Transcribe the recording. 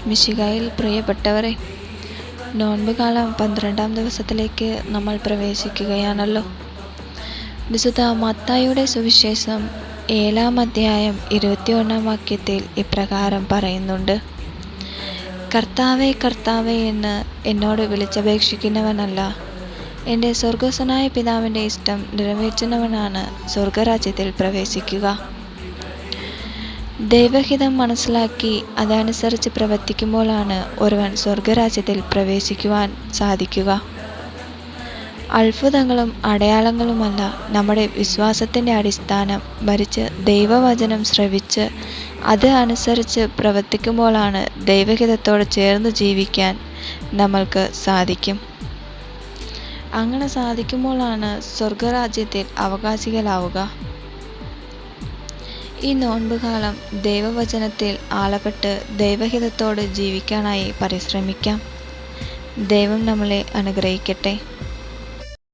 മിശിഹായിൽ പ്രിയപ്പെട്ടവരെ, നോൻപ് കാലം 12-ാം ദിവസത്തിലേക്ക് നമ്മൾ പ്രവേശിക്കുകയാണല്ലോ. വിശുദ്ധ മത്തായിയുടെ സുവിശേഷം 7-ാം അധ്യായം 21-ാം വാക്യത്തിൽ ഇപ്രകാരം പറയുന്നുണ്ട്: കർത്താവേ, കർത്താവേ എന്ന് എന്നോട് വിളിച്ചപേക്ഷിക്കുന്നവനല്ല, എൻ്റെ സ്വർഗസ്ഥനായ പിതാവിൻ്റെ ഇഷ്ടം നിറവേറ്റുന്നവനാണ് സ്വർഗരാജ്യത്തിൽ പ്രവേശിക്കുക. ദൈവഹിതം മനസ്സിലാക്കി അതനുസരിച്ച് പ്രവർത്തിക്കുമ്പോഴാണ് ഒരുവൻ സ്വർഗരാജ്യത്തിൽ പ്രവേശിക്കുവാൻ സാധിക്കുക. അത്ഭുതങ്ങളും അടയാളങ്ങളുമല്ല നമ്മുടെ വിശ്വാസത്തിൻ്റെ അടിസ്ഥാനം, മറിച്ച് ദൈവവചനം ശ്രവിച്ച് അത് അനുസരിച്ച് പ്രവർത്തിക്കുമ്പോഴാണ് ദൈവഹിതത്തോട് ചേർന്ന് ജീവിക്കാൻ നമ്മൾക്ക് സാധിക്കും. അങ്ങനെ സാധിക്കുമ്പോഴാണ് സ്വർഗരാജ്യത്തിൽ അവകാശികളാവുക. ഈ നോൻപുകാലം ദൈവവചനത്തിൽ ആളപ്പെട്ട് ദൈവഹിതത്തോട് ജീവിക്കാനായി പരിശ്രമിക്കാം. ദൈവം നമ്മളെ അനുഗ്രഹിക്കട്ടെ.